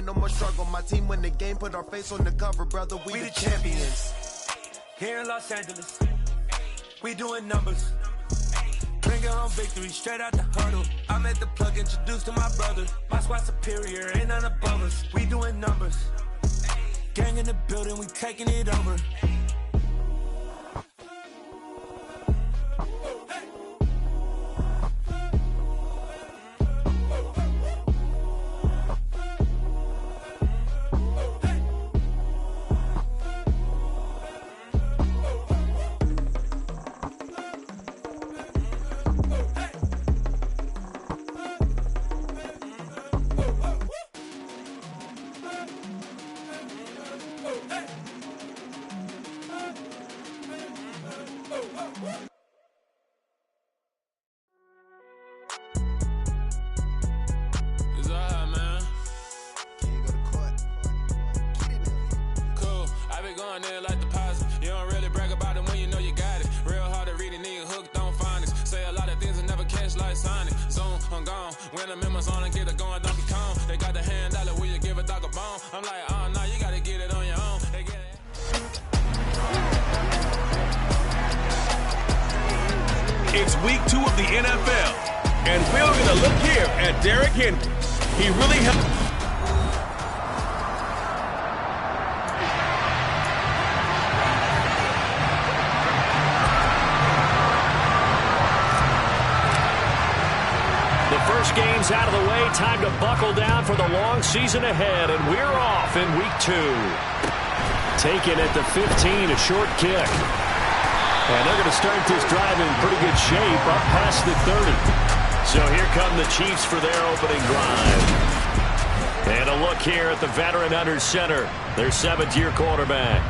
no more struggle. My team win the game, put our face on the cover, brother. We the champions. Here in Los Angeles, we doing numbers. Bringing home victory straight out the huddle. I'm at the plug, introduced to my brother. My squad superior, ain't none above us. We doing numbers. Gang in the building, we taking it over. When the members on and get it going Donkey Kong, they got the hand dollar, will you give a dog a bone? I'm like, oh no, you gotta get it on your own. They get it. It's week 2 of the NFL, and we're gonna look here at Derrick Henry. He really helped. First game's out of the way. Time to buckle down for the long season ahead, and we're off in week 2. Taken at the 15, a short kick. And they're going to start this drive in pretty good shape up past the 30. So here come the Chiefs for their opening drive. And a look here at the veteran under center, their 7th-year quarterback.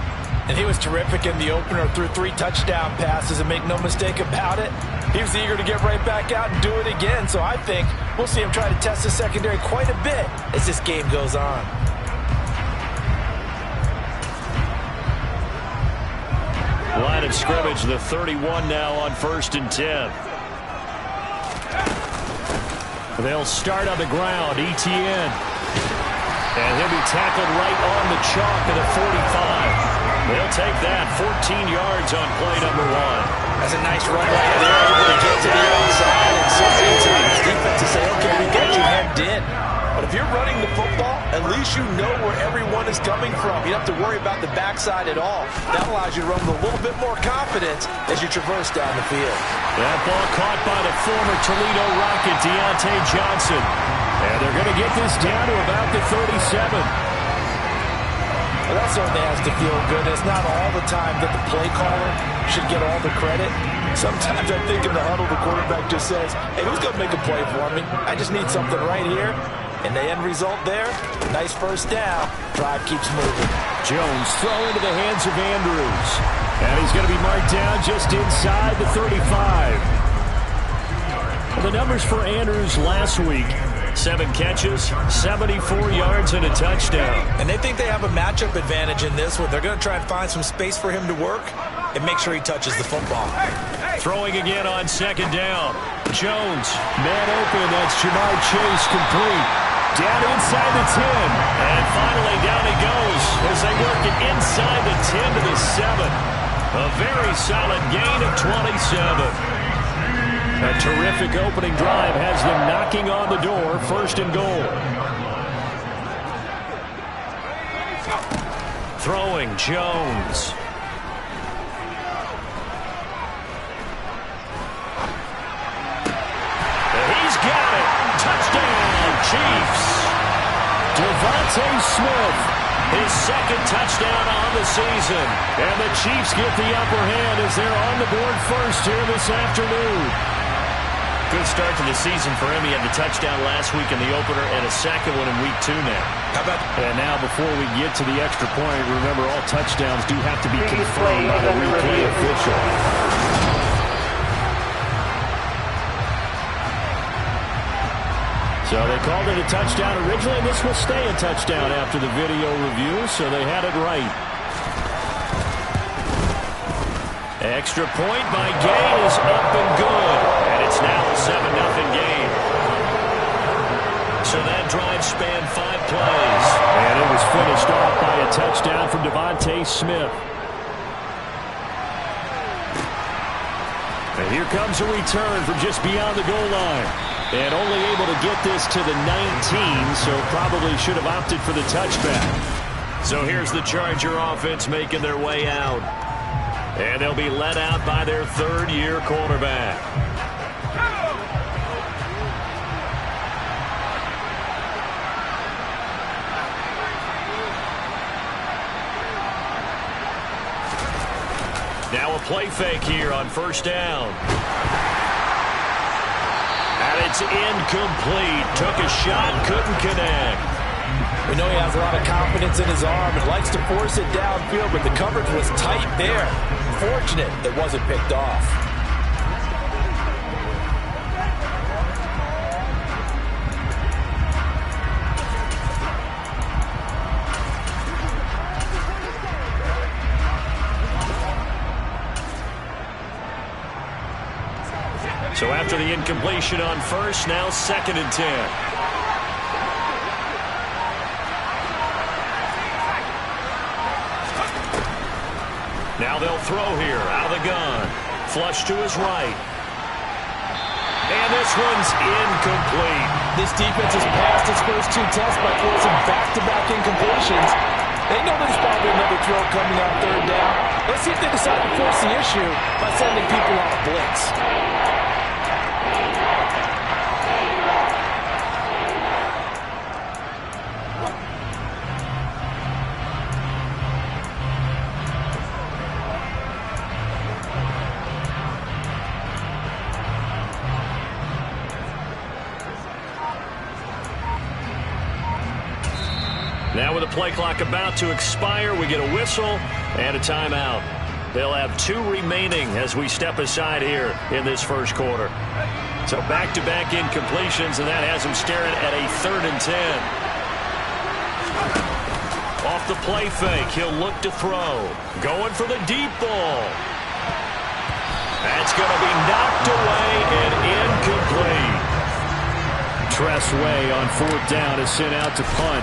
And he was terrific in the opener, threw 3 touchdown passes, and make no mistake about it, he was eager to get right back out and do it again. So I think we'll see him try to test the secondary quite a bit as this game goes on. Line of scrimmage, the 31 now on 1st and 10. They'll start on the ground, Etienne. And he'll be tackled right on the chalk at the 45. They'll take that 14 yards on play number 1. That's a nice run right there, able to get to the outside, and so many times defenses say, okay, we got you hemmed in. But if you're running the football, at least you know where everyone is coming from. You don't have to worry about the backside at all. That allows you to run with a little bit more confidence as you traverse down the field. That ball caught by the former Toledo Rocket, Deontay Johnson. And they're going to get this down to about the 37. Well, that certainly has to feel good. It's not all the time that the play caller should get all the credit. Sometimes I think in the huddle, the quarterback just says, hey, who's going to make a play for me? I just need something right here. And the end result there, nice first down. Drive keeps moving. Jones throw into the hands of Andrews. And he's going to be marked down just inside the 35. The numbers for Andrews last week. 7 catches, 74 yards, and a touchdown. And they think they have a matchup advantage in this one. They're going to try and find some space for him to work and make sure he touches the football. Throwing again on 2nd down. Jones, man open. That's Jamar Chase complete. Down inside the 10. And finally down he goes as they work it inside the 10 to the 7. A very solid gain of 27. A terrific opening drive has them knocking on the door, 1st and goal. Throwing, Jones. He's got it. Touchdown, Chiefs. Devontae Smith, his 2nd touchdown on the season. And the Chiefs get the upper hand as they're on the board first here this afternoon. Good start to the season for him. He had the touchdown last week in the opener and a 2nd one in week 2 now. How about? And now before we get to the extra point, remember all touchdowns do have to be confirmed by the replay official. So they called it a touchdown originally, and this will stay a touchdown after the video review, so they had it right. Extra point by Gay is up and good. And it's now a 7-0 game. So that drive spanned 5 plays. a touchdown from Devontae Smith. And here comes a return from just beyond the goal line. And only able to get this to the 19, so probably should have opted for the touchback. So here's the Charger offense making their way out. And they'll be led out by their third-year quarterback. Now a play fake here on first down. And it's incomplete. Took a shot, couldn't connect. We know he has a lot of confidence in his arm and likes to force it downfield, but the coverage was tight there. Fortunate it wasn't picked off. So after the incompletion on first, now 2nd and 10. Now they'll throw here out of the gun. Flush to his right. And this one's incomplete. This defense has passed its first 2 tests by forcing back-to-back incompletions. They know there's probably another throw coming on 3rd down. Let's see if they decide to force the issue by sending people off blitz. Now with the play clock about to expire, we get a whistle and a timeout. They'll have 2 remaining as we step aside here in this first quarter. So back-to-back incompletions, and that has them staring at a 3rd and 10. Off the play fake, he'll look to throw. Going for the deep ball. That's going to be knocked away and incomplete. Tress Way on 4th down is sent out to punt.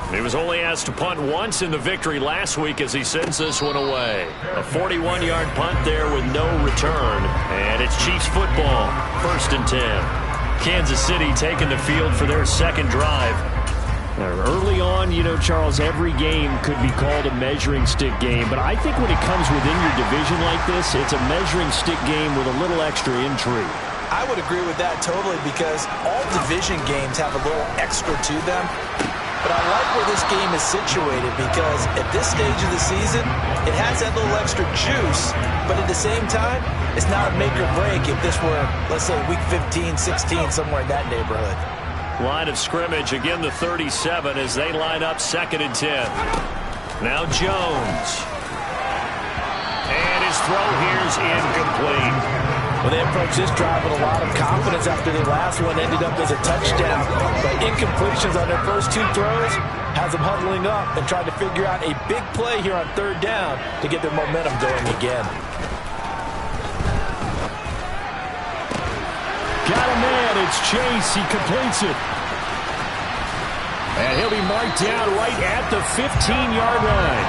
He was only asked to punt once in the victory last week as he sends this one away. A 41-yard punt there with no return. And it's Chiefs football, 1st and 10. Kansas City taking the field for their 2nd drive. Early on, you know, Charles, every game could be called a measuring stick game. But I think when it comes within your division like this, it's a measuring stick game with a little extra intrigue. I would agree with that totally because all division games have a little extra to them. But I like where this game is situated because at this stage of the season, it has that little extra juice, but at the same time, it's not a make or break if this were, let's say, week 15, 16, somewhere in that neighborhood. Line of scrimmage, again the 37 as they line up 2nd and 10. Now Jones. And his throw here's incomplete. Well, they approached this drive with a lot of confidence after their last one ended up as a touchdown. But incompletions on their first 2 throws has them huddling up and trying to figure out a big play here on 3rd down to get their momentum going again. Got a man, it's Chase, he completes it. And he'll be marked down right at the 15-yard line.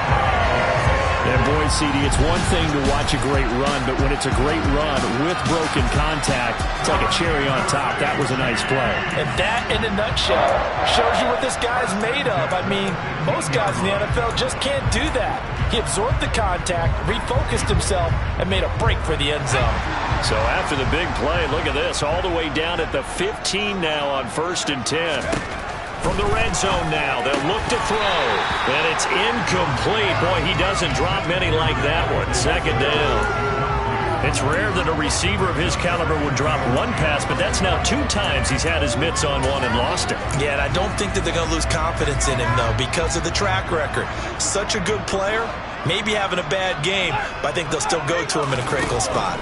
And boy, CD, it's one thing to watch a great run, but when it's a great run with broken contact, it's like a cherry on top. That was a nice play. And that, in a nutshell, shows you what this guy's made of. I mean, most guys in the NFL just can't do that. He absorbed the contact, refocused himself, and made a break for the end zone. So after the big play, look at this, all the way down at the 15 now on 1st and 10. From the red zone now, they'll look to throw. And it's incomplete. Boy, he doesn't drop many like that one. 2nd down. It's rare that a receiver of his caliber would drop one pass, but that's now 2 times he's had his mitts on one and lost it. Yeah, and I don't think that they're going to lose confidence in him, though, because of the track record. Such a good player, maybe having a bad game, but I think they'll still go to him in a critical spot.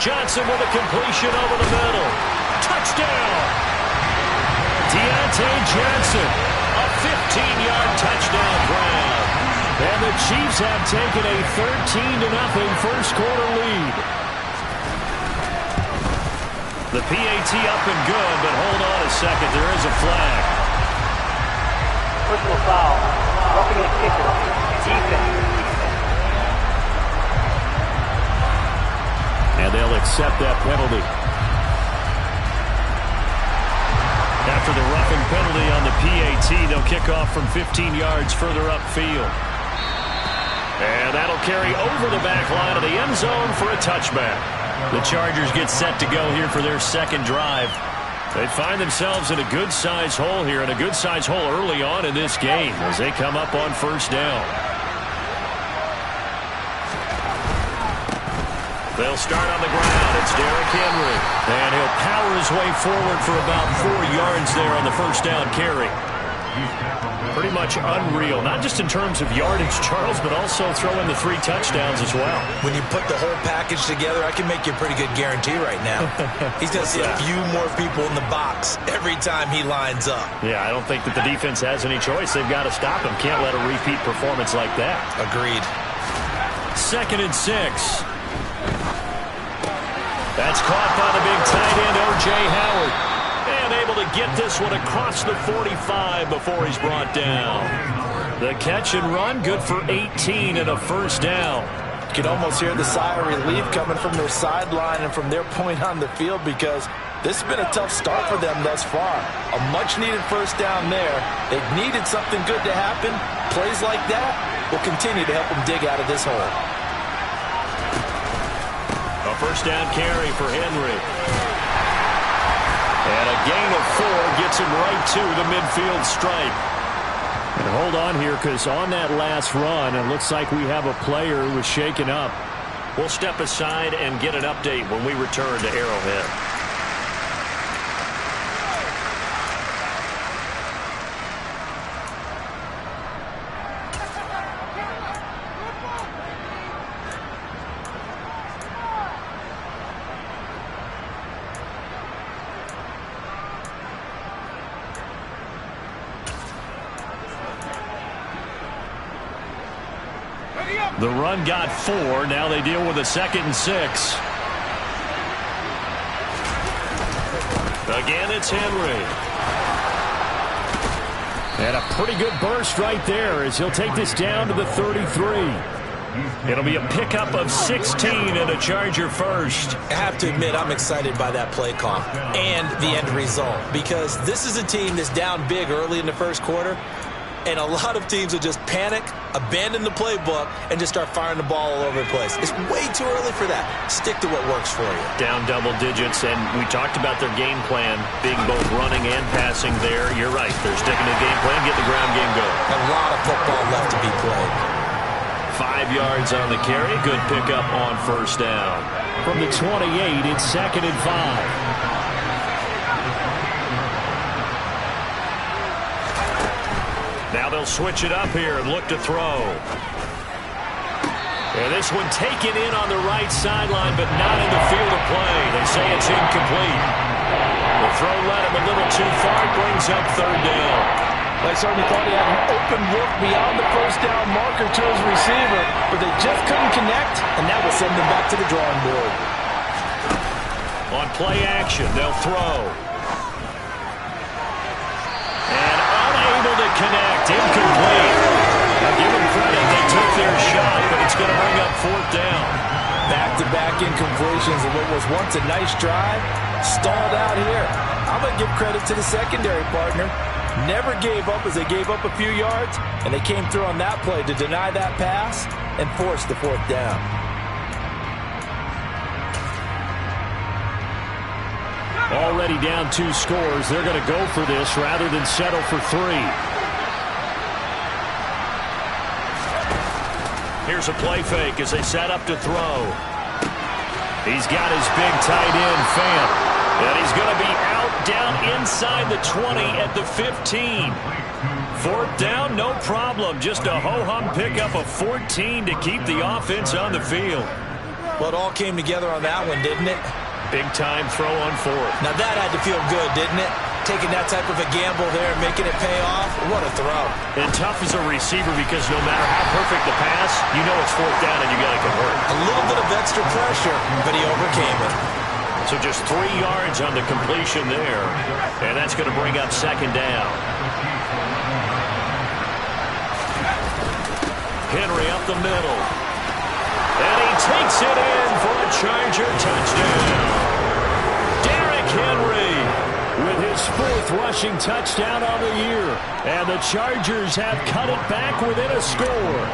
Johnson with a completion over the middle. Touchdown! Deontay Johnson, a 15-yard touchdown grab. And the Chiefs have taken a 13-0 first quarter lead. The PAT up and good, but hold on a second. There is a flag. Personal foul. Roughing the kicker. Defense. And they'll accept that penalty. After the roughing penalty on the PAT, they'll kick off from 15 yards further upfield. And that'll carry over the back line of the end zone for a touchback. The Chargers get set to go here for their second drive. They find themselves in a good-sized hole here, and a good-sized hole early on in this game as they come up on first down. They'll start on the ground. It's Derrick Henry. And he'll power his way forward for about 4 yards there on the first down carry. Pretty much unreal, not just in terms of yardage, Charles, but also throwing the 3 touchdowns as well. When you put the whole package together, I can make you a pretty good guarantee right now. He's going to see a few more people in the box every time he lines up. Yeah, I don't think that the defense has any choice. They've got to stop him. Can't let a repeat performance like that. Agreed. 2nd and 6. That's caught by the big tight end, O.J. Howard. And able to get this one across the 45 before he's brought down. The catch and run, good for 18 and a first down. You can almost hear the sigh of relief coming from their sideline and from their point on the field, because this has been a tough start for them thus far. A much-needed first down there. They've needed something good to happen. Plays like that will continue to help them dig out of this hole. A first down carry for Henry. And a gain of 4 gets him right to the midfield stripe. And hold on here, because on that last run, it looks like we have a player who was shaken up. We'll step aside and get an update when we return to Arrowhead. The run got 4. Now they deal with a 2nd and 6. Again, it's Henry. And a pretty good burst right there as he'll take this down to the 33. It'll be a pickup of 16 and a Charger first. I have to admit, I'm excited by that play call and the end result, because this is a team that's down big early in the first quarter. And a lot of teams will just panic, abandon the playbook, and just start firing the ball all over the place. It's way too early for that. Stick to what works for you. Down double digits, and we talked about their game plan being both running and passing there. You're right. They're sticking to the game plan, get the ground game going. A lot of football left to be played. 5 yards on the carry. Good pickup on first down. From the 28, it's 2nd and 5. Now they'll switch it up here and look to throw. And this one taken in on the right sideline, but not in the field of play. They say it's incomplete. The throw led him a little too far. It brings up 3rd down. I certainly thought he had an open look beyond the first down marker to his receiver, but they just couldn't connect, and that will send them back to the drawing board. On play action, they'll throw. To connect, incomplete. Now give them credit, they took their shot, but it's going to bring up 4th down. Back-to-back incompletions of what was once a nice drive, stalled out here. I'm going to give credit to the secondary partner. Never gave up as they gave up a few yards, and they came through on that play to deny that pass and force the 4th down. Already down 2 scores. They're going to go for this rather than settle for 3. Here's a play fake as they set up to throw. He's got his big tight end, Fant. And he's going to be out down inside the 20 at the 15. 4th down, no problem. Just a ho-hum pickup of 14 to keep the offense on the field. Well, it all came together on that one, didn't it? Big-time throw on 4th. Now that had to feel good, didn't it? Taking that type of a gamble there and making it pay off. What a throw. And tough as a receiver, because no matter how perfect the pass, you know it's 4th down and you got to convert. A little bit of extra pressure, but he overcame it. So just 3 yards on the completion there. And that's going to bring up second down. Henry up the middle. And he takes it in for a Charger touchdown. Derrick Henry with his 4th rushing touchdown on the year. And the Chargers have cut it back within a score.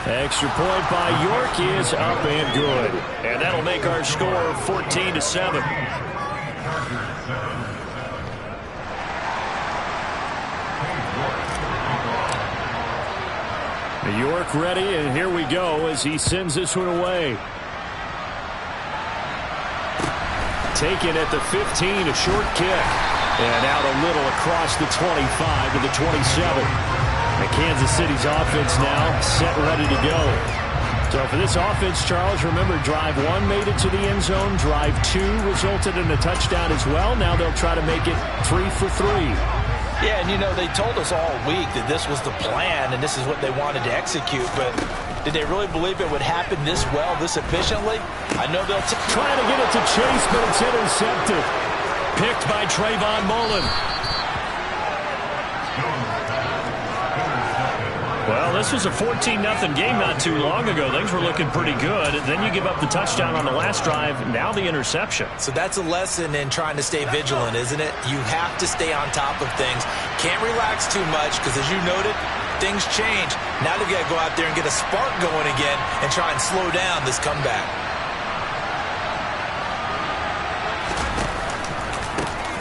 Extra point by York is up and good. And that'll make our score 14-7. York ready, and here we go as he sends this one away. Taken at the 15, a short kick. And out a little across the 25 to the 27. And Kansas City's offense now set, ready to go. So for this offense, Charles, remember, drive 1 made it to the end zone. Drive 2 resulted in a touchdown as well. Now they'll try to make it 3 for 3. Yeah, and you know, they told us all week that this was the plan and this is what they wanted to execute, but did they really believe it would happen this well, this efficiently? I know they'll try to get it to Chase, but it's intercepted. Picked by Trayvon Mullen. Well, this was a 14-0 game not too long ago. Things were looking pretty good. Then you give up the touchdown on the last drive. Now the interception. So that's a lesson in trying to stay vigilant, isn't it? You have to stay on top of things. Can't relax too much because, as you noted, things change. Now they've got to go out there and get a spark going again and try and slow down this comeback.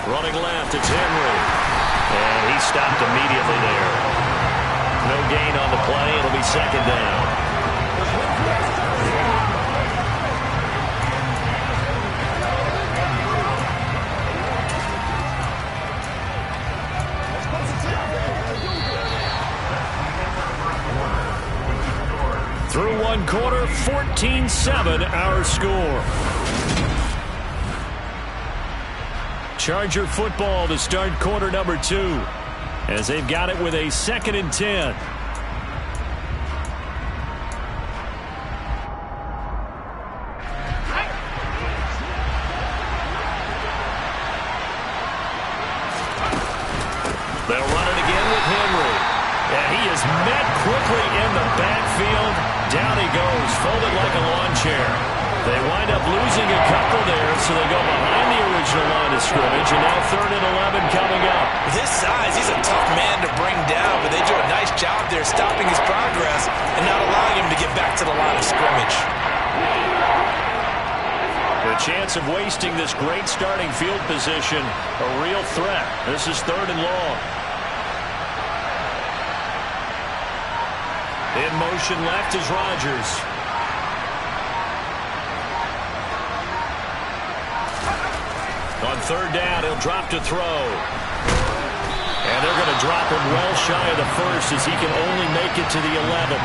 Running left, it's Henry. And he stopped immediately there. No gain on the play. It'll be second down. Through 1 quarter, 14-7 our score. Charger football to start quarter number 2. As they've got it with a 2nd and 10. They'll run it again with Henry. And he is met quickly in the backfield. Down he goes, folded like a lawn chair. They wind up losing a couple there, so they go behind the original line of scrimmage, and now 3rd and 11 coming up. With his size, he's a tough man to bring down, but they do a nice job there stopping his progress and not allowing him to get back to the line of scrimmage. The chance of wasting this great starting field position, a real threat. This is 3rd and long. In motion left is Rodgers. On 3rd down, he'll drop to throw. And they're going to drop him well shy of the 1st as he can only make it to the 11.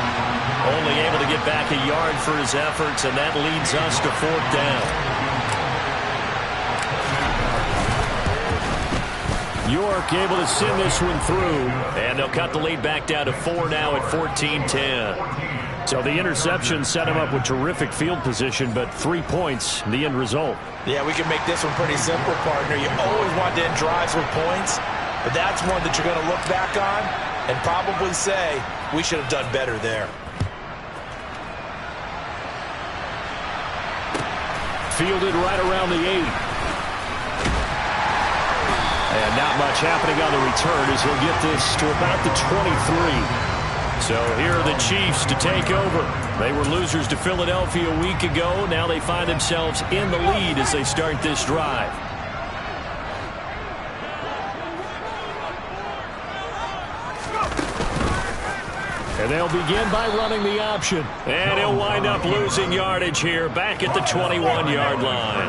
Only able to get back a yard for his efforts, and that leads us to 4th down. York able to send this one through, and they'll cut the lead back down to 4 now at 14-10. So the interception set him up with terrific field position, but 3 points, the end result. Yeah, we can make this one pretty simple, partner. You always want to end drives with points, but that's one that you're going to look back on and probably say, we should have done better there. Fielded right around the 8. And not much happening on the return as he'll get this to about the 23. So here are the Chiefs to take over. They were losers to Philadelphia a week ago. Now they find themselves in the lead as they start this drive. And they'll begin by running the option. And he'll wind up losing yardage here back at the 21-yard line.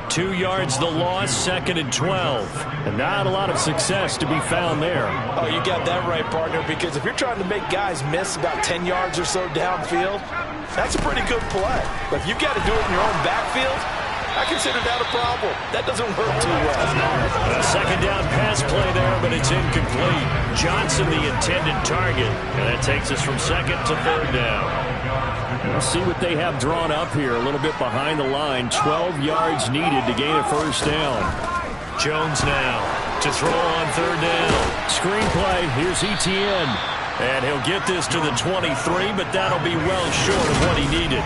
2 yards the loss, 2nd and 12. And not a lot of success to be found there. Oh, you got that right, partner, because if you're trying to make guys miss about 10 yards or so downfield, that's a pretty good play. But if you've got to do it in your own backfield, I consider that a problem. That doesn't work too well. A 2nd down pass play there, but it's incomplete. Johnson the intended target, and that takes us from 2nd to 3rd down. Let's see what they have drawn up here. A little bit behind the line. 12 yards needed to gain a first down. Jones now to throw on third down. Screenplay. Here's Etienne. And he'll get this to the 23, but that'll be well short of what he needed.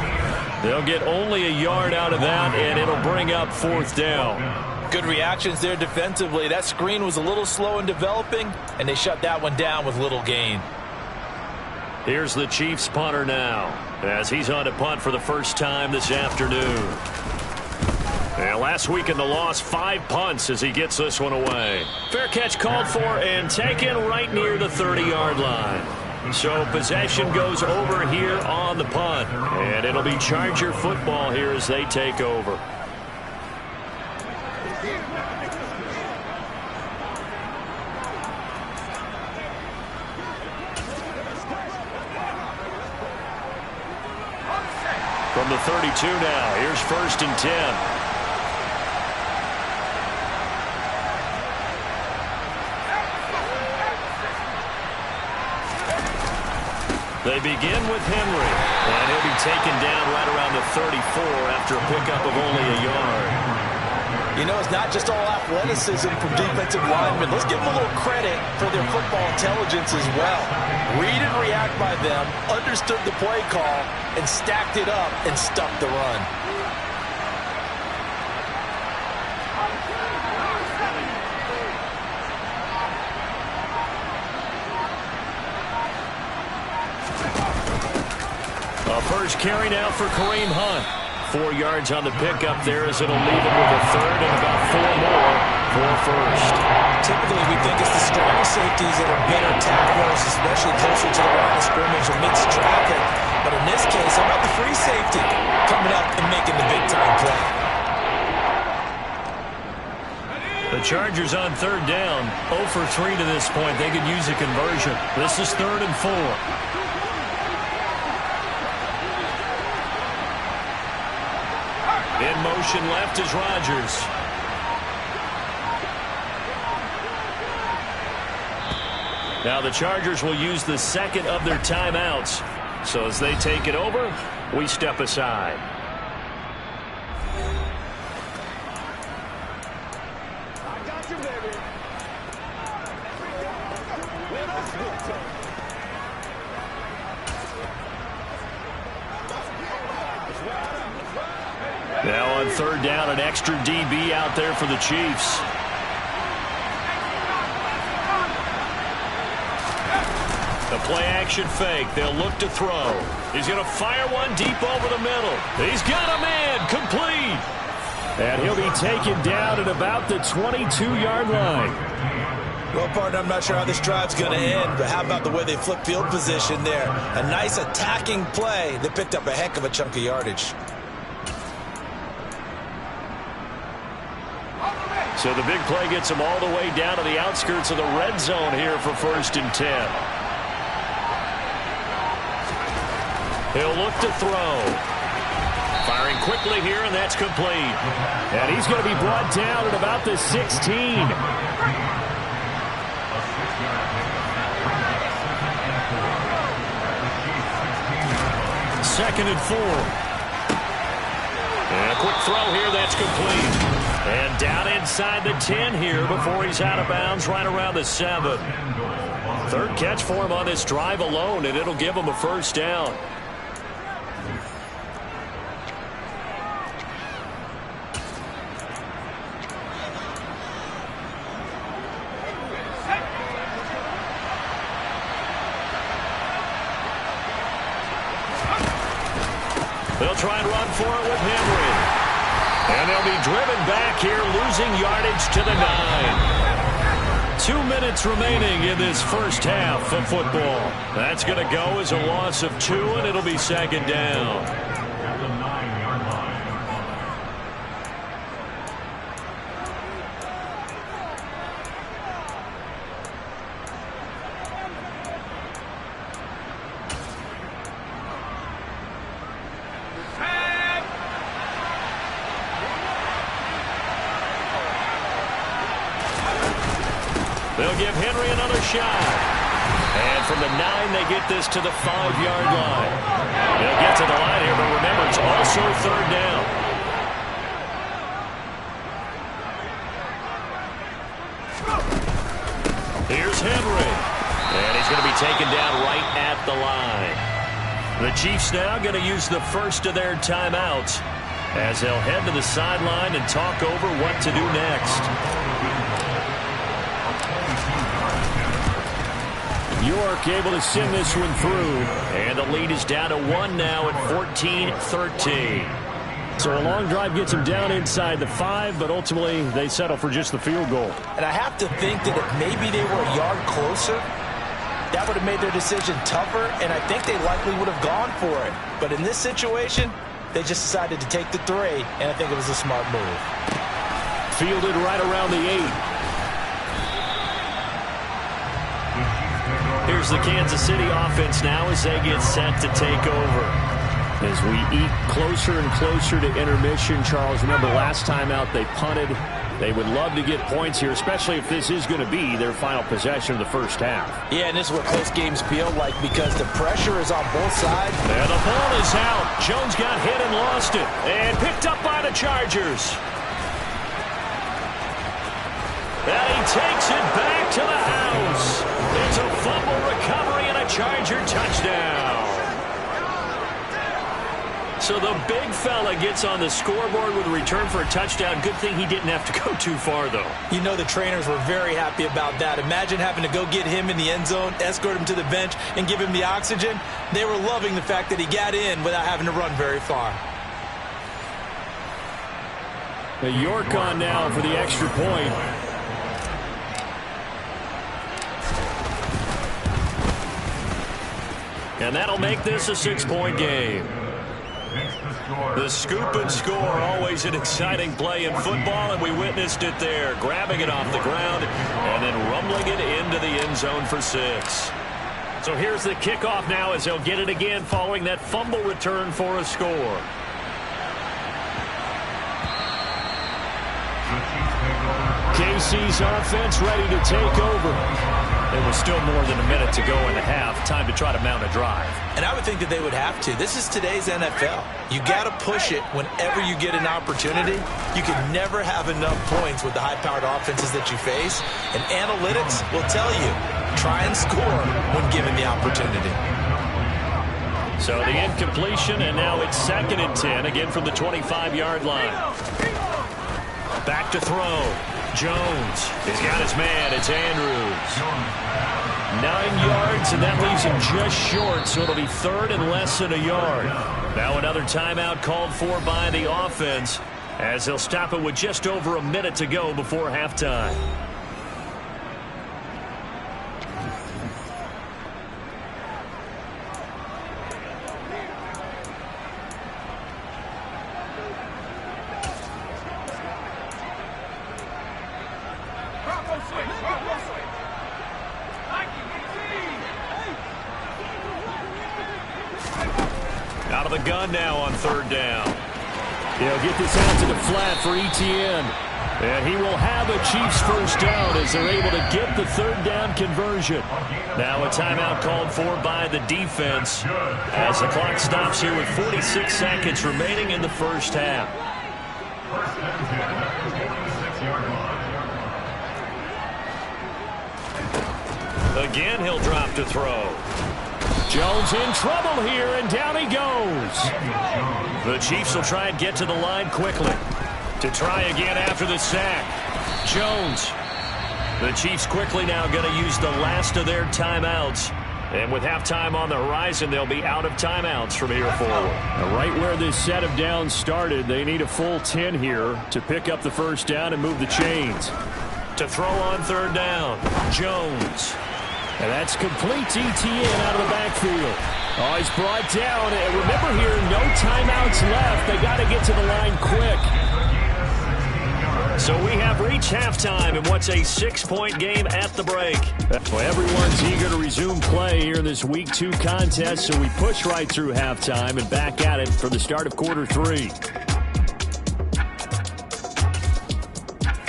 They'll get only a yard out of that, and it'll bring up fourth down. Good reactions there defensively. That screen was a little slow in developing, and they shut that one down with little gain. Here's the Chiefs punter now, as he's on to punt for the first time this afternoon. And last week in the loss, 5 punts as he gets this one away. Fair catch called for and taken right near the 30-yard line. So possession goes over here on the punt. And it'll be Charger football here as they take over. From the 32 now, here's 1st and 10. They begin with Henry, and he'll be taken down right around the 34 after a pickup of only a yard. You know, it's not just all athleticism from defensive linemen. Let's give them a little credit for their football intelligence as well. Read and react by them, understood the play call, and stacked it up and stuffed the run. First carry now for Kareem Hunt. 4 yards on the pickup there as it'll leave him with a third and about 4 more for first. Typically, we think it's the stronger safeties that are better tacklers, especially closer to the line of scrimmage amidst traffic. But in this case, how about the free safety coming up and making the big-time play? The Chargers on third down, 0 for 3 to this point. They could use a conversion. This is 3rd and 4. In motion left is Rodgers. Now the Chargers will use the second of their timeouts. So as they take it over, we step aside. I got you, baby. Now on third down, an extra DB out there for the Chiefs. The play-action fake. They'll look to throw. He's going to fire one deep over the middle. He's got a man complete. And he'll be taken down at about the 22-yard line. Well, partner, I'm not sure how this drive's going to end, but how about the way they flip field position there? A nice attacking play that picked up a heck of a chunk of yardage. So the big play gets him all the way down to the outskirts of the red zone here for 1st and 10. He'll look to throw. Firing quickly here, and that's complete. And he's going to be brought down at about the 16. 2nd and 4. And a quick throw here, that's complete. And down inside the 10 here before he's out of bounds right around the 7. 3rd catch for him on this drive alone, and it'll give him a first down. They'll try and run for it with Henry. And they'll be driven back here, losing yardage to the 9. 2 minutes remaining in this first half of football. That's going to go as a loss of 2, and it'll be 2nd down. They'll give Henry another shot. And from the 9, they get this to the 5-yard line. They'll get to the line here, but remember, it's also third down. Here's Henry. And he's going to be taken down right at the line. The Chiefs now going to use the first of their timeouts as they'll head to the sideline and talk over what to do next. York able to send this one through, and the lead is down to 1 now at 14-13. So a long drive gets them down inside the 5, but ultimately they settle for just the field goal. And I have to think that if maybe they were a yard closer, that would have made their decision tougher, and I think they likely would have gone for it. But in this situation, they just decided to take the 3, and I think it was a smart move. Fielded right around the 8. Here's the Kansas City offense now as they get set to take over. As we eat closer and closer to intermission, Charles, remember last time out they punted. They would love to get points here, especially if this is going to be their final possession of the first half. Yeah, and this is what close games feel like because the pressure is on both sides. And the ball is out. Jones got hit and lost it. And picked up by the Chargers. And he takes it back to the house. It's a fumble recovery and a Charger touchdown. So the big fella gets on the scoreboard with a return for a touchdown. Good thing he didn't have to go too far, though. You know the trainers were very happy about that. Imagine having to go get him in the end zone, escort him to the bench, and give him the oxygen. They were loving the fact that he got in without having to run very far. The York on now for the extra point. And that'll make this a 6-point game. The scoop and score, always an exciting play in football, and we witnessed it there, grabbing it off the ground and then rumbling it into the end zone for 6. So here's the kickoff now as they'll get it again following that fumble return for a score. KC's offense ready to take over. There was still more than a minute to go in the half. Time to try to mount a drive. And I would think that they would have to. This is today's NFL. You got to push it whenever you get an opportunity. You can never have enough points with the high-powered offenses that you face. And analytics will tell you, try and score when given the opportunity. So the incompletion, and now it's 2nd and 10, again from the 25-yard line. Back to throw. Jones has got his man. It's Andrews. 9 yards, and that leaves him just short, so it'll be 3rd and less than a yard. Now another timeout called for by the offense as they'll stop it with just over a minute to go before halftime. Out of the gun now on 3rd down. He'll get this out to the flat for Etienne. And he will have a Chiefs first down as they're able to get the 3rd down conversion. Now a timeout called for by the defense as the clock stops here with 46 seconds remaining in the first half. Again, he'll drop to throw. Jones in trouble here, and down he goes. The Chiefs will try and get to the line quickly. To try again after the sack. Jones. The Chiefs quickly now going to use the last of their timeouts. And with halftime on the horizon, they'll be out of timeouts from here forward. Now, right where this set of downs started, they need a full 10 here to pick up the first down and move the chains. To throw on 3rd down. Jones. And that's complete to Etienne out of the backfield. Oh, he's brought down. And remember here, no timeouts left. They got to get to the line quick. So we have reached halftime in what's a 6-point game at the break. Well, everyone's eager to resume play here in this Week 2 contest, so we push right through halftime and back at it for the start of quarter 3.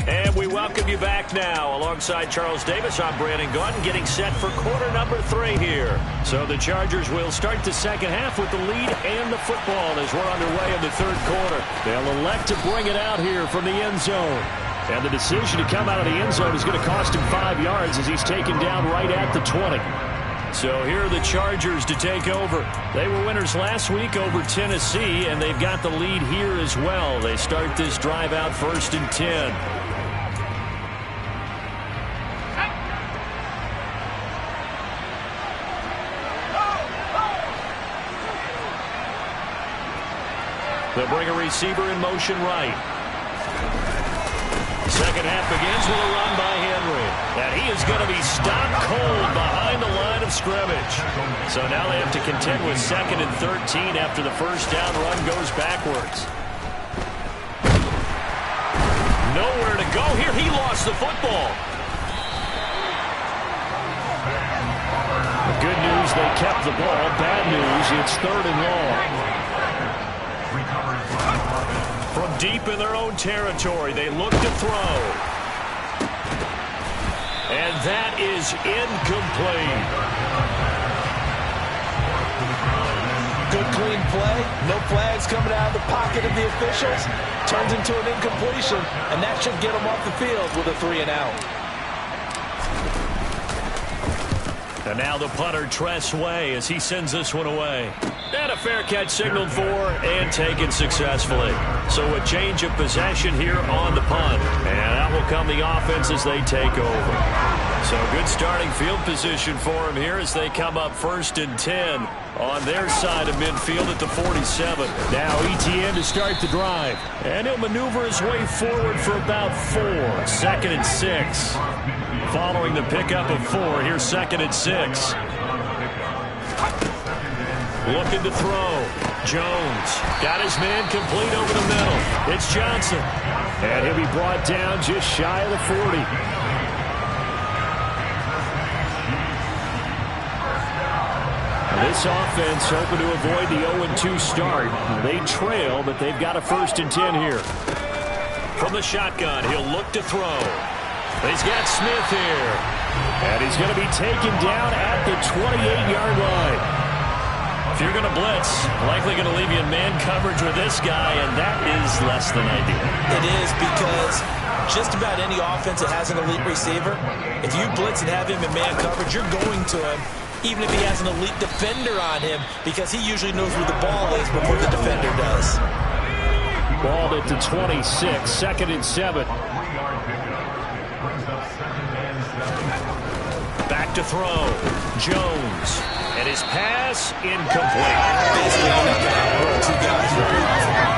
And we welcome you back now. Alongside Charles Davis, I'm Brandon Gaudin, getting set for quarter number 3 here. So the Chargers will start the second half with the lead and the football as we're underway in the third quarter. They'll elect to bring it out here from the end zone. And the decision to come out of the end zone is going to cost him 5 yards as he's taken down right at the 20. So here are the Chargers to take over. They were winners last week over Tennessee, and they've got the lead here as well. They start this drive out 1st and 10. They'll bring a receiver in motion right. Second half begins with a run by Henry. And he is going to be stopped cold behind the line of scrimmage. So now they have to contend with 2nd and 13 after the first down run goes backwards. Nowhere to go here. He lost the football. Good news, they kept the ball. Bad news, it's 3rd and long. From deep in their own territory, they look to throw. And that is incomplete. Good clean play. No flags coming out of the pocket of the officials. Turns into an incompletion, and that should get them off the field with a 3 and out. And now the punter, Tress Way, as he sends this one away. And a fair catch signaled for and taken successfully. So a change of possession here on the punt. And out will come the offense as they take over. So good starting field position for him here as they come up 1st and 10 on their side of midfield at the 47. Now Etienne to start the drive. And he'll maneuver his way forward for about 4. 2nd and 6. Following the pickup of 4, here's 2nd and 6. Looking to throw. Jones got his man complete over the middle. It's Johnson. And he'll be brought down just shy of the 40. This offense hoping to avoid the 0-2 start. They trail, but they've got a 1st and 10 here. From the shotgun, he'll look to throw. He's got Smith here. And he's going to be taken down at the 28-yard line. If you're going to blitz, likely going to leave you in man coverage with this guy, and that is less than ideal. It is, because just about any offense that has an elite receiver, if you blitz and have him in man coverage, you're going to him, even if he has an elite defender on him, because he usually knows where the ball is before the defender does. Ball at the 26, 2nd and 7. Back to throw. Jones. And his pass incomplete.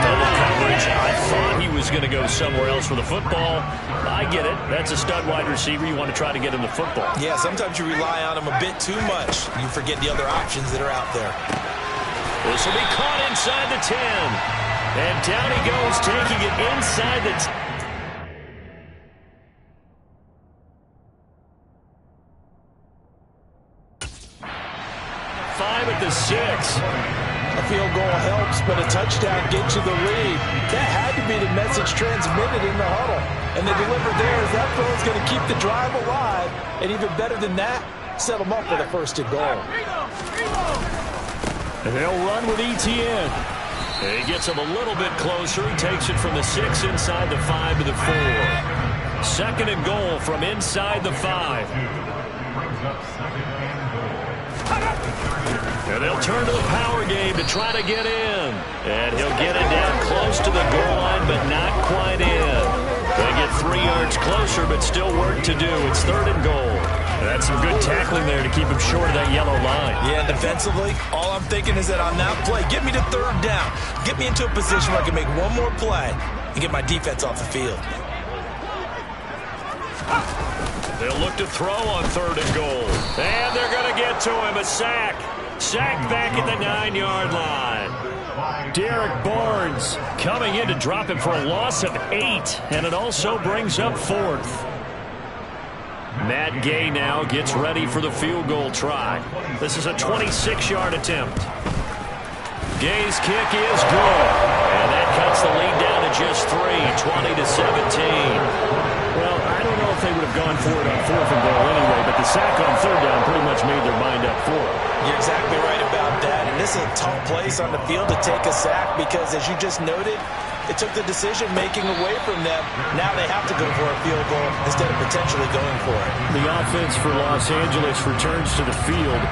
Double coverage. I thought he was going to go somewhere else with the football. I get it. That's a stud wide receiver. You want to try to get him the football. Yeah, sometimes you rely on him a bit too much. You forget the other options that are out there. This will be caught inside the 10. And down he goes, taking it inside the 10. 5 at the 6. A field goal helps, but a touchdown gets you the lead. That had to be the message transmitted in the huddle. And they delivered theirs. That throw is going to keep the drive alive. And even better than that, set them up with a 1st and goal. And they'll run with Etienne. And he gets him a little bit closer. He takes it from the 6 inside the 5 to the 4. 2nd and goal from inside the 5. And they'll turn to the power game to try to get in. And he'll get it down close to the goal line, but not quite in. They get 3 yards closer, but still work to do. It's 3rd and goal. And that's some good tackling there to keep him short of that yellow line. Yeah, defensively, all I'm thinking is that on that play, get me to 3rd down. Get me into a position where I can make one more play and get my defense off the field. They'll look to throw on 3rd and goal. And they're going to get to him. A sack. Sack back at the 9-yard line. Derek Barnes coming in to drop him for a loss of 8. And it also brings up 4th. Matt Gay now gets ready for the field goal try. This is a 26-yard attempt. Gay's kick is good. And that cuts the lead down to just 3, 20-17. Well, for it on 4th and goal anyway, but the sack on 3rd down pretty much made their mind up for it. You're exactly right about that, and this is a tough place on the field to take a sack because, as you just noted, it took the decision-making away from them. Now they have to go for a field goal instead of potentially going for it. The offense for Los Angeles returns to the field.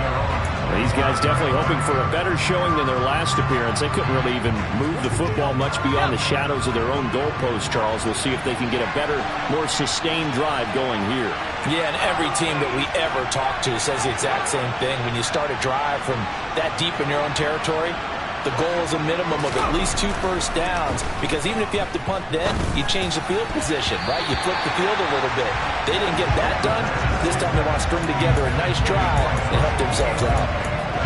These guys definitely hoping for a better showing than their last appearance. They couldn't really even move the football much beyond the shadows of their own goalpost, Charles. We'll see if they can get a better, more sustained drive going here. Yeah, and every team that we ever talk to says the exact same thing. When you start a drive from that deep in your own territory, the goal is a minimum of at least 2 first downs, because even if you have to punt then, you change the field position, right? You flip the field a little bit. They didn't get that done. This time they want to string together a nice drive and help themselves out.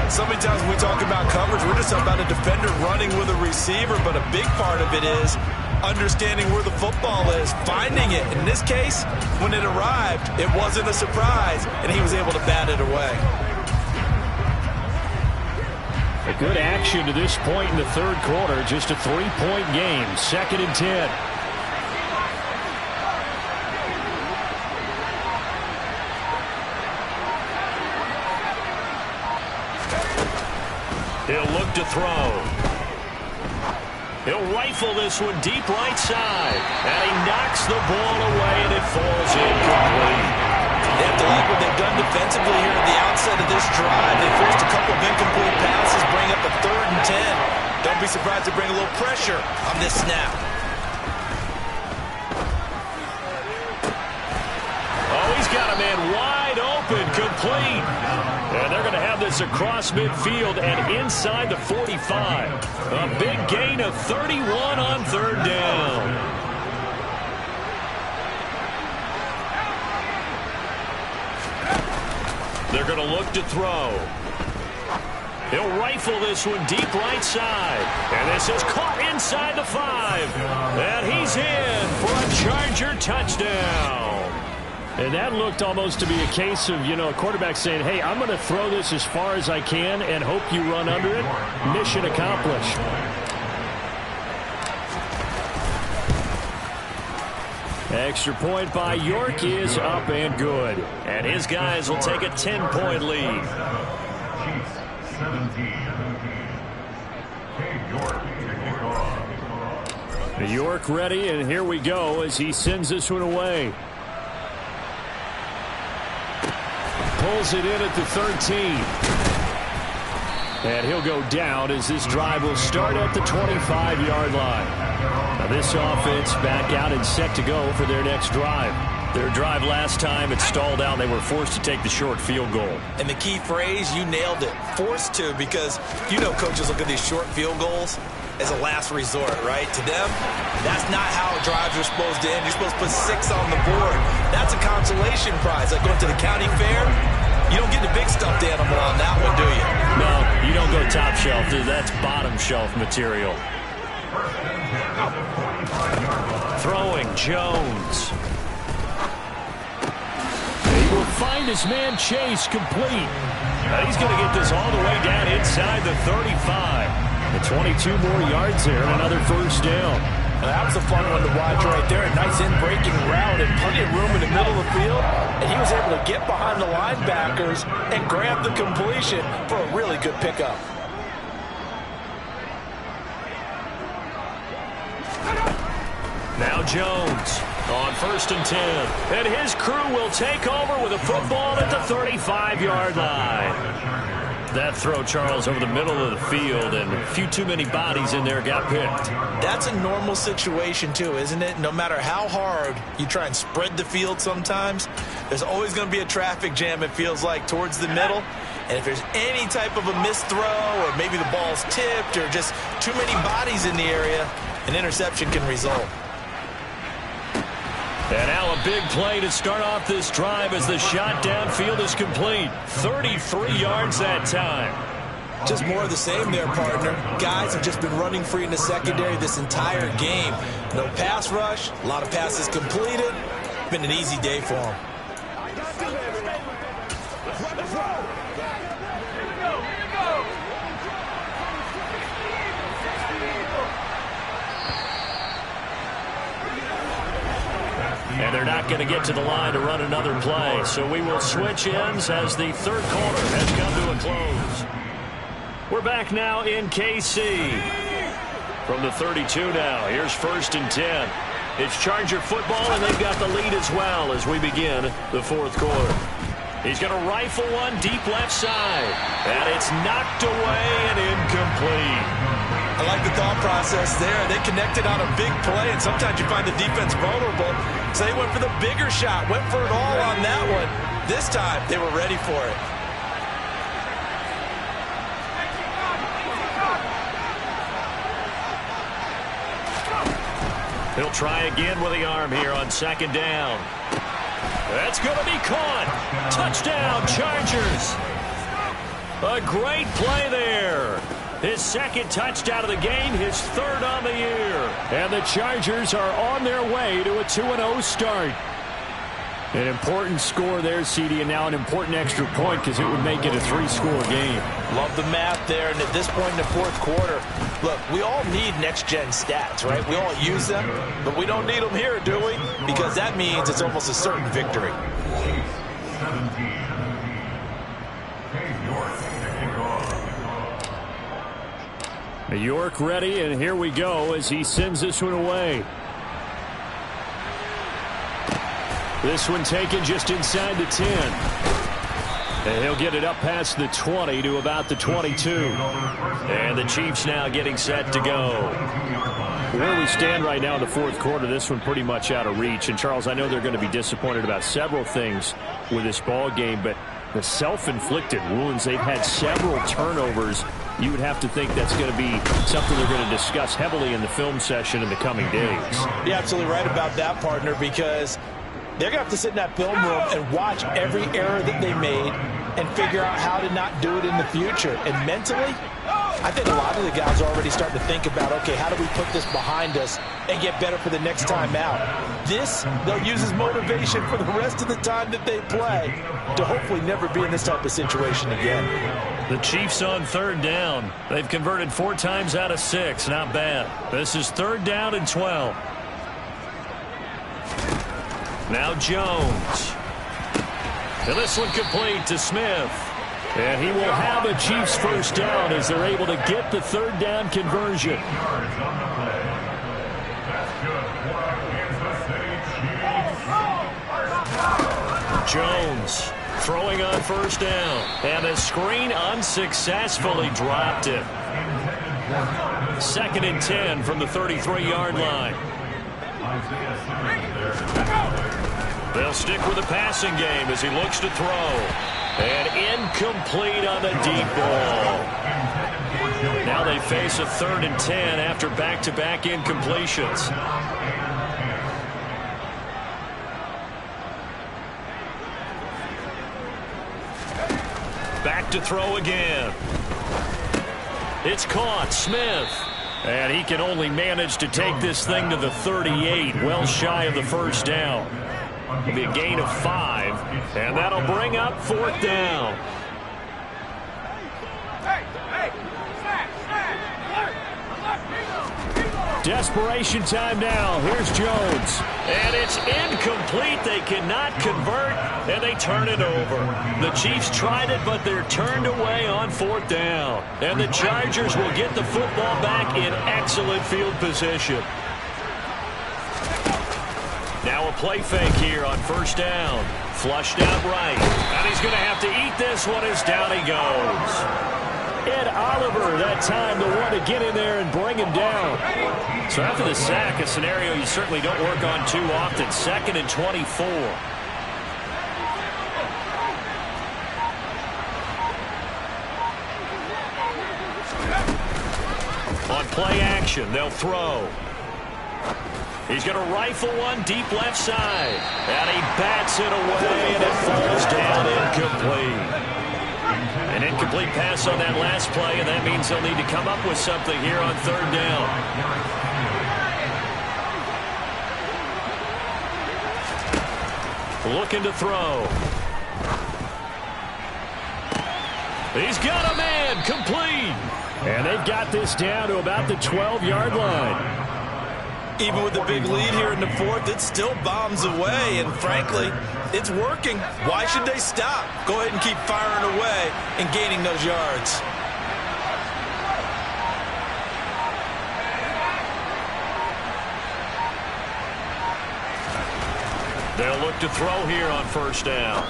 So many times when we talk about coverage, we're just about a defender running with a receiver, but a big part of it is understanding where the football is, finding it. In this case, when it arrived, it wasn't a surprise, and he was able to bat it away. A good action to this point in the 3rd quarter. Just a 3-point game. 2nd and 10. He'll look to throw. He'll rifle this one deep right side. And he knocks the ball away, and it falls incomplete. They have to like what they've done defensively here at the outset of this drive. They forced a couple of incomplete passes, bring up a 3rd and 10. Don't be surprised to bring a little pressure on this snap. Oh, he's got a man wide open, complete. And they're going to have this across midfield and inside the 45. A big gain of 31 on 3rd down. They're going to look to throw. He'll rifle this one deep right side. And this is caught inside the 5. And he's in for a Charger touchdown. And that looked almost to be a case of, a quarterback saying, hey, I'm going to throw this as far as I can and hope you run under it. Mission accomplished. Extra point by York is up and good. And his guys will take a 10-point lead. York ready, and here we go as he sends this one away. Pulls it in at the 13. And he'll go down as this drive will start at the 25-yard line. Now this offense back out and set to go for their next drive. Their drive last time, it stalled out. They were forced to take the short field goal. And the key phrase, you nailed it, forced to, because coaches look at these short field goals as a last resort, right? To them, that's not how drives are supposed to end. You're supposed to put 6 on the board. That's a consolation prize. Like going to the county fair, you don't get the big stuffed animal on that one, do you? No, you don't go top shelf. That's bottom shelf material. Throwing Jones. He will find his man Chase complete. Now he's going to get this all the way down inside the 35. And 22 more yards there and another first down. Now that was a fun one to watch right there. A nice in-breaking route and plenty of room in the middle of the field. And he was able to get behind the linebackers and grab the completion for a really good pickup. Now Jones on 1st and 10. And his crew will take over with a football at the 35-yard line. That throw, Charles, over the middle of the field, and a few too many bodies in there got picked. That's a normal situation, too, isn't it? No matter how hard you try and spread the field sometimes, there's always going to be a traffic jam, it feels like, towards the middle. And if there's any type of a missed throw, or maybe the ball's tipped, or just too many bodies in the area, an interception can result. And now a big play to start off this drive as the shot downfield is complete. 33 yards that time. Just more of the same there, partner. Guys have just been running free in the secondary this entire game. No pass rush, a lot of passes completed. Been an easy day for them. And they're not going to get to the line to run another play. So we will switch ends as the third quarter has come to a close. We're back now in KC. From the 32 now, here's 1st and 10. It's Charger football, and they've got the lead as well as we begin the fourth quarter. He's going to rifle one deep left side. And it's knocked away and incomplete. I like the thought process there. They connected on a big play, and sometimes you find the defense vulnerable. So they went for the bigger shot, went for it all on that one. This time, they were ready for it. He'll try again with the arm here on 2nd down. That's going to be caught. Touchdown, Chargers. A great play there. His 2nd touchdown of the game, his 3rd on the year. And the Chargers are on their way to a 2-0 start. An important score there, CD, and now an important extra point because it would make it a 3-score game. Love the math there, and at this point in the fourth quarter, look, we all need next-gen stats, right? We all use them, but we don't need them here, do we? Because that means it's almost a certain victory. York ready, and here we go as he sends this one away. This one taken just inside the 10. And he'll get it up past the 20 to about the 22. And the Chiefs now getting set to go. Where we stand right now in the fourth quarter, this one pretty much out of reach. And, Charles, I know they're going to be disappointed about several things with this ball game, but the self-inflicted wounds, they've had several turnovers. You would have to think that's going to be something they're going to discuss heavily in the film session in the coming days. You're absolutely right about that, partner, because they're going to have to sit in that film room and watch every error that they made and figure out how to not do it in the future. And mentally, I think a lot of the guys are already starting to think about, okay, how do we put this behind us and get better for the next time out? This, they'll use as motivation for the rest of the time that they play to hopefully never be in this type of situation again. The Chiefs on 3rd down. They've converted 4 times out of 6. Not bad. This is 3rd down and 12. Now Jones. And this one complete to Smith. And he will have a Chiefs 1st down as they're able to get the 3rd down conversion. Jones throwing on 1st down. And the screen unsuccessfully dropped it. 2nd and 10 from the 33-yard line. They'll stick with the passing game as he looks to throw. And incomplete on the deep ball. Now they face a 3rd and 10 after back-to-back incompletions. Back to throw again. It's caught. Smith. And he can only manage to take this thing to the 38, well shy of the 1st down. It'll be a gain of 5, and that'll bring up 4th down. Desperation time now. Here's Jones. And it's incomplete. They cannot convert, and they turn it over. The Chiefs tried it, but they're turned away on 4th down. And the Chargers will get the football back in excellent field position. Now a play fake here on 1st down. Flushed out right. And he's going to have to eat this one as down he goes. Ed Oliver that time the one to get in there and bring him down. So after the sack, a scenario you certainly don't work on too often. 2nd and 24. On play action, they'll throw. He's going to rifle one deep left side. And he bats it away, and it falls down incomplete. An incomplete pass on that last play, and that means they'll need to come up with something here on 3rd down. Looking to throw. He's got a man, complete. And they've got this down to about the 12-yard line. Even with the big lead here in the fourth, it still bombs away, and frankly, it's working. Why should they stop? Go ahead and keep firing away and gaining those yards. They'll look to throw here on first down.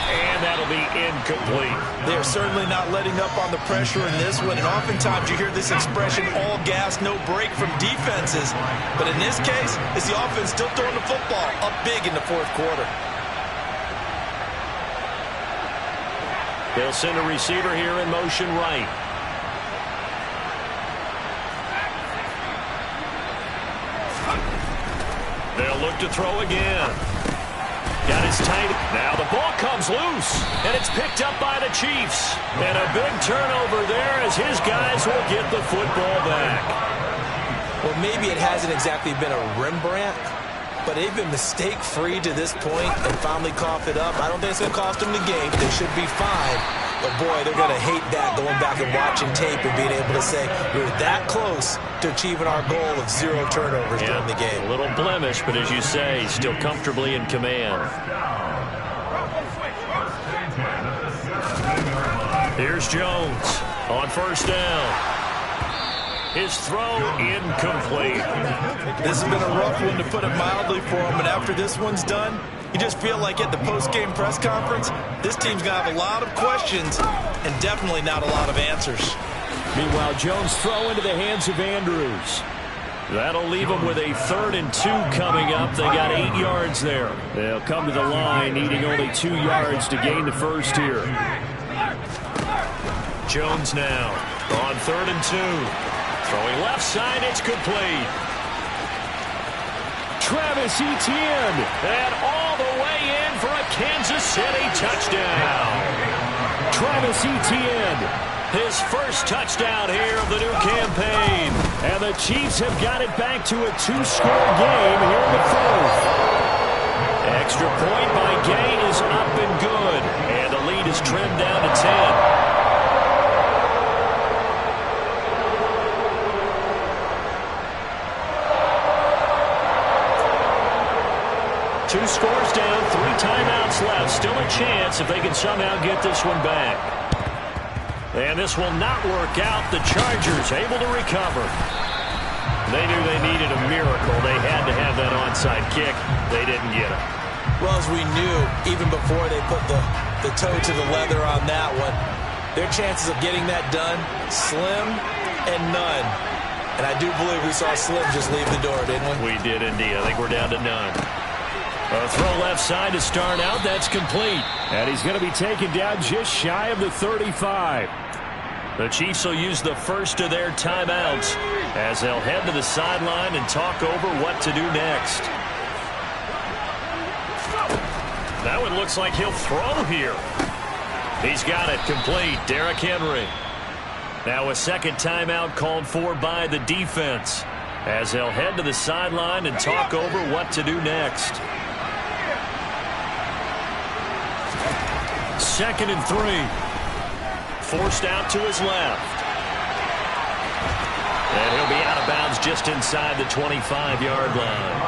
And that'll be incomplete. They're certainly not letting up on the pressure in this one, and oftentimes you hear this expression, all gas, no break from defenses. But in this case, it's the offense still throwing the football up big in the fourth quarter. They'll send a receiver here in motion right. They'll look to throw again. Got his tight. Now the ball comes loose, and it's picked up by the Chiefs. And a big turnover there as his guys will get the football back. Well, maybe it hasn't exactly been a Rembrandt, but they've been mistake-free to this point and finally coughed it up. I don't think it's going to cost them the game. They should be fine. But, boy, they're going to hate that, going back and watching tape and being able to say, we're that close to achieving our goal of 0 turnovers during the game. A little blemish, but as you say, still comfortably in command. Here's Jones on first down. His throw incomplete. This has been a rough one, to put it mildly, for him. And after this one's done, you just feel like at the post-game press conference, this team's going to have a lot of questions and definitely not a lot of answers. Meanwhile, Jones throw into the hands of Andrews. That'll leave them with a 3rd and 2 coming up. They got 8 yards there. They'll come to the line, needing only 2 yards to gain the first here. Jones now on 3rd and 2. Throwing left side, it's complete. Travis Etienne, and all the way in for a Kansas City touchdown. Travis Etienne, his first touchdown here of the new campaign. And the Chiefs have got it back to a 2-score game here in the 4th. Extra point by Gay is up and good. And the lead is trimmed down to 10. 2 scores down, 3 timeouts left. Still a chance if they can somehow get this one back. And this will not work out. The Chargers able to recover. They knew they needed a miracle. They had to have that onside kick. They didn't get it. Well, as we knew, even before they put the toe to the leather on that one, their chances of getting that done, slim and none. And I do believe we saw Slim just leave the door, didn't we? We did indeed. I think we're down to none. A throw left side to start out. That's complete. And he's going to be taken down just shy of the 35. The Chiefs will use the first of their timeouts as they'll head to the sideline and talk over what to do next. That one looks like he'll throw here. He's got it complete. Derrick Henry. Now a second timeout called for by the defense as they'll head to the sideline and talk over what to do next. 2nd and 3. Forced out to his left. And he'll be out of bounds just inside the 25-yard line.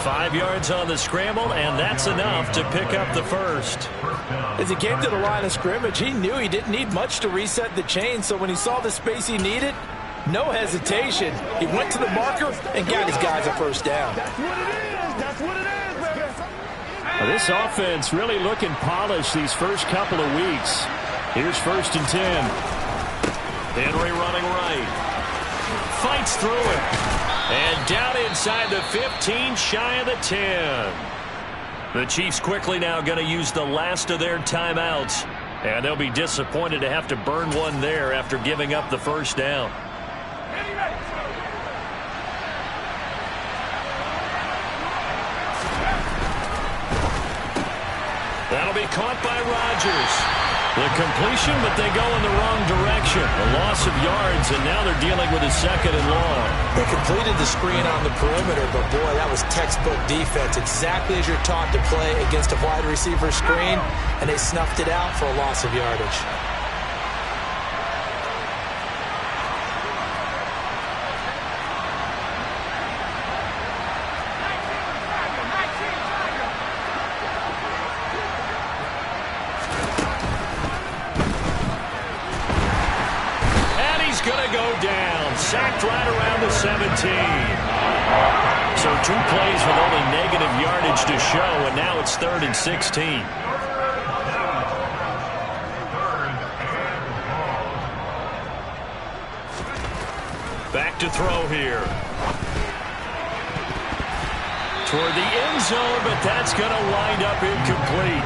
5 yards on the scramble, and that's enough to pick up the first. As he came to the line of scrimmage, he knew he didn't need much to reset the chain, so when he saw the space he needed, no hesitation. He went to the marker and got his guys a first down. That's what it is. That's what it is, baby. This offense really looking polished these first couple of weeks. Here's 1st and 10. Henry running right. Fights through it. And down inside the 15, shy of the 10. The Chiefs quickly now going to use the last of their timeouts. And they'll be disappointed to have to burn one there after giving up the first down. That'll be caught by Rodgers. The completion, but they go in the wrong direction. A loss of yards, and now they're dealing with a 2nd and long. They completed the screen on the perimeter, but boy, that was textbook defense. Exactly as you're taught to play against a wide receiver screen, and they snuffed it out for a loss of yardage. sacked right around the 17. So 2 plays with only negative yardage to show, and now it's 3rd and 16. Back to throw here. Toward the end zone, but that's going to wind up incomplete.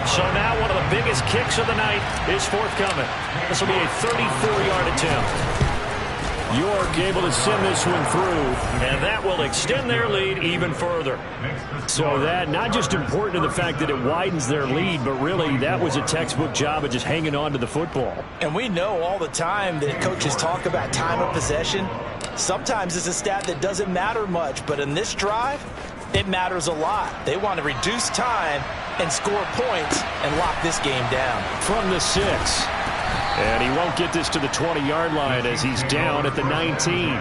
So now one of the biggest kicks of the night is forthcoming. This will be a 34-yard attempt. York able to send this one through, and that will extend their lead even further. So that not just important to the fact that it widens their lead, but really that was a textbook job of just hanging on to the football. And we know all the time that coaches talk about time of possession. Sometimes it's a stat that doesn't matter much, but in this drive, it matters a lot. They want to reduce time and score points and lock this game down. From the 6. And he won't get this to the 20-yard line as he's down at the 19.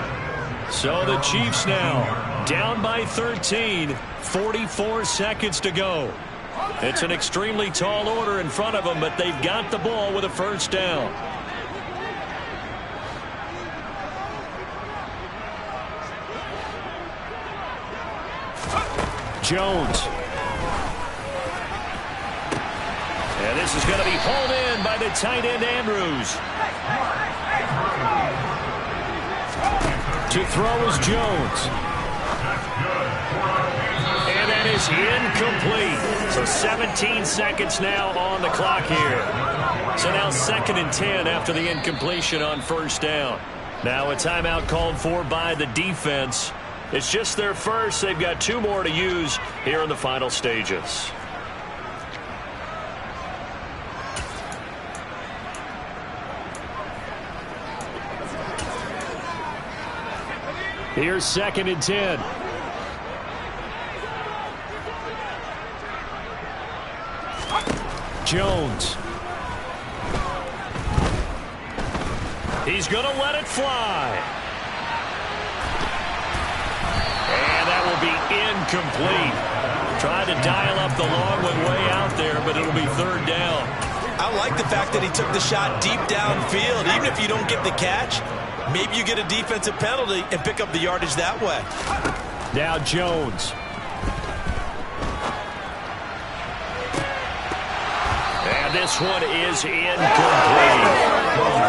So the Chiefs now down by 13, 44 seconds to go. It's an extremely tall order in front of them, but they've got the ball with a first down. Jones. And this is going to be hauled in by the tight end, Andrews. To throw is Jones. And that is incomplete. So 17 seconds now on the clock here. So now 2nd and 10 after the incompletion on first down. Now a timeout called for by the defense. It's just their first. They've got 2 more to use here in the final stages. Here's 2nd and 10. Jones. He's going to let it fly. And that will be incomplete. Tried to dial up the long one way out there, but it'll be 3rd down. I like the fact that he took the shot deep downfield. Even if you don't get the catch, maybe you get a defensive penalty and pick up the yardage that way. Now Jones. And this one is incomplete.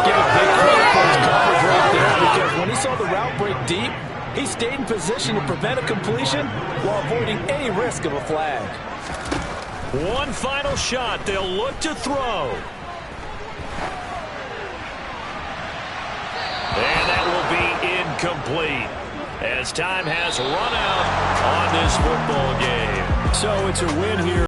Give a big credit for his coverage right there, because when he saw the route break deep, he stayed in position to prevent a completion while avoiding any risk of a flag. One final shot. They'll look to throw. And that will be incomplete as time has run out on this football game. So it's a win here.